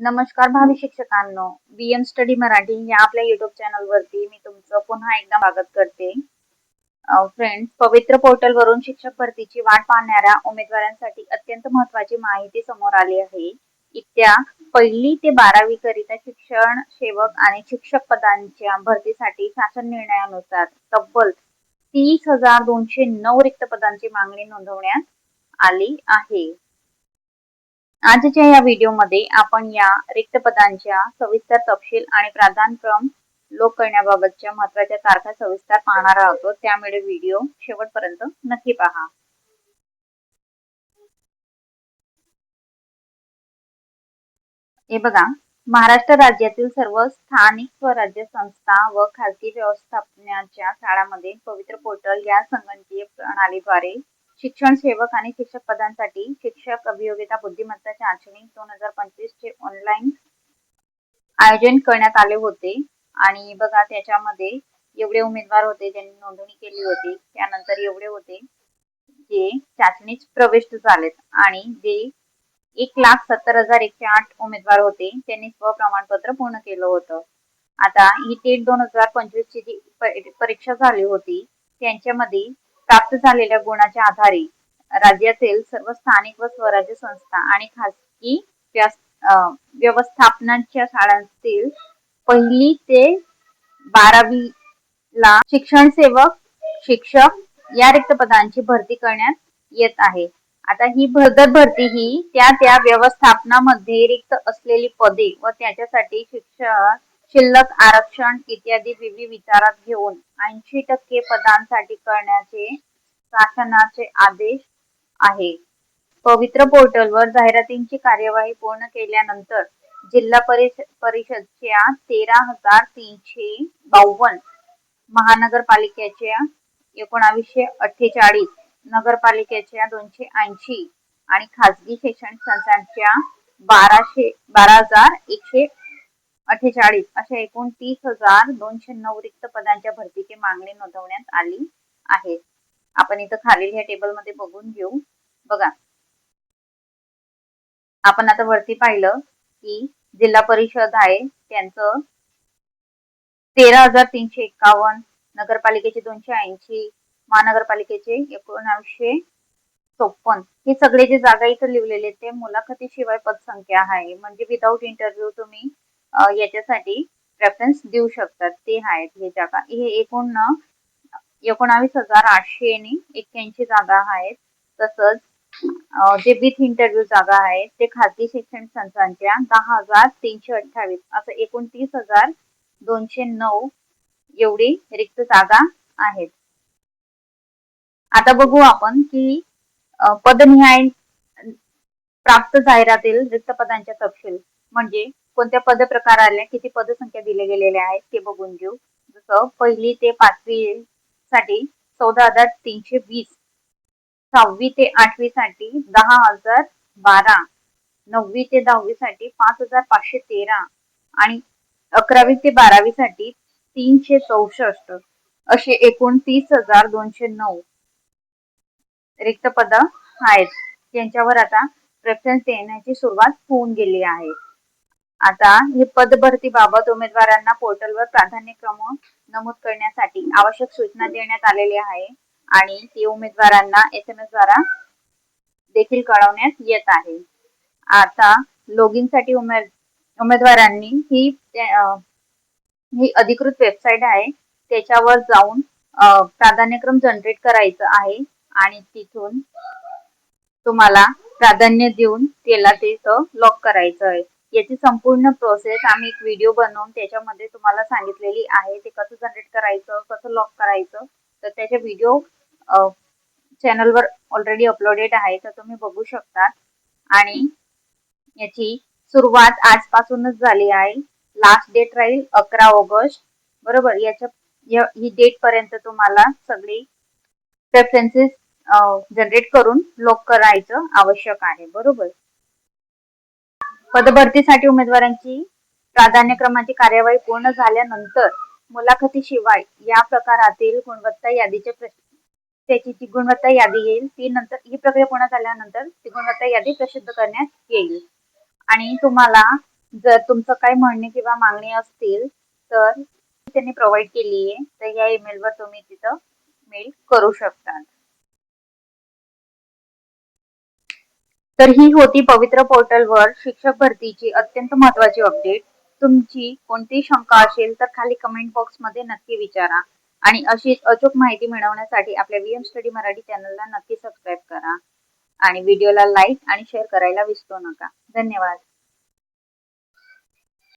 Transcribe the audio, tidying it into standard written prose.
नमस्कार भावी शिक्षकांनो, BM study Marathi या आपल्या युट्यूब चॅनल वरती मी तुमचं पुन्हा एकदा स्वागत करते. फ्रेंड्स, पवित्र पोर्टल वरून शिक्षक भरतीची वाट पाहणाऱ्या उमेदवारांसाठी अत्यंत महत्त्वाची माहिती समोर आली आहे. इत्या 1ली ते 12वी करिता शिक्षण सेवक आणि शिक्षक पदांच्या भरतीसाठी शासन निर्णयानुसार तब्बल 30,209 रिक्त पदांची मागणी नोंदवण्यात आली आहे. आजच्या या व्हिडिओमध्ये आपण या रिक्त पदांच्या सविस्तर तपशील आणि प्राधान्यक्रम लोक करण्याबाबतच्या महत्त्वाच्या तारखा सविस्तर पाहणार आहोत. त्यामुळे व्हिडिओ शेवटपर्यंत नक्की पहा. हे बघा, महाराष्ट्र राज्यातील सर्व स्थानिक स्वराज्य संस्था व खासगी व्यवस्थापनाच्या शाळांमध्ये पवित्र पोर्टल या संगणकीय प्रणालीद्वारे शिक्षण सेवक आणि शिक्षक पदांसाठी शिक्षक अभियोगिता बुद्धिमत्ता चाचणी 2025 चे ऑनलाईन आयोजन करण्यात आले होते. आणि बघा, त्याच्यामध्ये एवढे उमेदवार होते ज्यांनी नोंदणी केली होती, त्यानंतर एवढे होते जे चाचणीत प्रविष्ट झालेत आणि जे 1,70,108 उमेदवार होते त्यांनी स्वप्रमाणपत्र पूर्ण केलं होतं. आता ही टेट 2025 ची जी परीक्षा झाली होती त्यांच्यामध्ये प्राप्त झालेल्या गुणाच्या आधारे राज्यातील सर्व स्थानिक व स्वराज्य संस्था आणि खासगी व्यवस्थापनाच्या शाळांतील 1ली ते 12वी ला शिक्षण सेवक शिक्षक या रिक्त पदांची भरती करण्यात येत आहे. आता ही भरती ही त्या व्यवस्थापनामध्ये रिक्त असलेली पदे व त्याच्यासाठी शिक्षक शिल्लक आरक्षण इत्यादी विविध विचारात घेऊन 80% पदांसाठी करण्याचे शासनाचे आदेश आहे. पवित्र पोर्टलवर जाहिरातींची कार्यवाही पूर्ण केल्यानंतर जिल्हा परिषदच्या 13,352 महानगरपालिकेच्या 1948 नगरपालिकेच्या 280 आणि खासगी शैक्षणिक संस्थांच्या 12,148 अशा एकूण 30,209 रिक्त पदांच्या भरतीची मागणी नोंदवण्यात आली आहे. आपण इथं खालील ह्या टेबल मध्ये बघून घेऊ. बघा, आपण आता वरती पाहिलं की जिल्हा परिषद आहे त्यांचं 13,351, नगरपालिकेचे 280, महानगरपालिकेचे 1954. हे सगळे जे जागा इथं लिहिलेले ते मुलाखतीशिवाय पदसंख्या आहे, म्हणजे विदाऊट इंटरव्ह्यू तुम्ही याच्यासाठी रेफरन्स देऊ शकतात. ते आहेत हे जागा. हे एकूण 19,881 जागा आहेत. तसंच जे विथ इंटरव्ह्यू जागा आहेत ते खासगी शैक्षणिक संस्थांच्या 10,328 असं एकूण 30,209 एवढी रिक्त जागा आहेत. आता बघू आपण की पदनिहाय प्राप्त जाहिरातील रिक्त पदांच्या तपशील म्हणजे कोणत्या पद प्रकाराला किती पदसंख्या दिले गेलेले आहेत ते बघून घेऊ. जसं 1ली ते 5वी साठी 14,320, 6वी ते 8वी साठी 10,012, 9वी ते 10वी साठी 5,513 आणि 11वी ते 12वी साठी 364 असे एकूण 30,209 रिक्त पद आहेत. त्यांच्यावर आता रेफरन्स देण्याची सुरुवात होऊन गेली आहे. आता हे पदभरतीबाबत उमेदवारांना पोर्टलवर प्राधान्यक्रम नमूद करण्यासाठी आवश्यक सूचना देण्यात आलेली आहे आणि ती उमेदवारांना SMS द्वारा देखील कळवण्यात येत आहे. आता लॉगिन साठी उमेदवारांनी ही अधिकृत वेबसाईट आहे त्याच्यावर जाऊन प्राधान्यक्रम जनरेट करायचं आहे आणि तिथून तुम्हाला प्राधान्य देऊन त्याला तिथं लॉक करायचं आहे. याची संपूर्ण प्रोसेस आम्ही एक व्हिडिओ बनवून त्याच्यामध्ये तुम्हाला सांगितलेली आहे. ते कसं जनरेट करायचं, कसं लॉक करायचं, तर त्याचे व्हिडिओ चॅनलवर ऑलरेडी अपलोडेड आहे, तर तुम्ही बघू शकता. आणि याची सुरुवात आजपासूनच झाली आहे. लास्ट डेट राहील 11 ऑगस्ट, बरोबर. ही डेट पर्यंत तुम्हाला सगळी रेफरन्सेस जनरेट करून लॉक करायचं आवश्यक आहे, बरोबर. पदभरतीसाठी उमेदवारांची प्राधान्यक्रमाची कार्यवाही पूर्ण झाल्यानंतर मुलाखतीशिवाय या प्रकारातील गुणवत्ता यादीचे त्याची जी गुणवत्ता यादी येईल ती नंतर ही प्रक्रिया पूर्ण झाल्यानंतर ती गुणवत्ता यादी प्रसिद्ध करण्यात येईल आणि तुम्हाला जर तुमचं काही म्हणणे किंवा मागणी असतील तर त्यांनी प्रोव्हाइड केली आहे, तर या ईमेलवर तुम्ही तिथं मेल करू शकता. तर ही होती पवित्र पोर्टलवर शिक्षक भरतीची अत्यंत महत्त्वाची अपडेट. तुमची कोणतीही शंका असेल तर खाली कमेंट बॉक्समध्ये नक्की विचारा आणि अशीच अचूक माहिती मिळवण्यासाठी आपल्या VM स्टडी मराठी चॅनलला नक्की सबस्क्राईब करा आणि व्हिडिओला लाईक आणि शेअर करायला विसरू नका. धन्यवाद.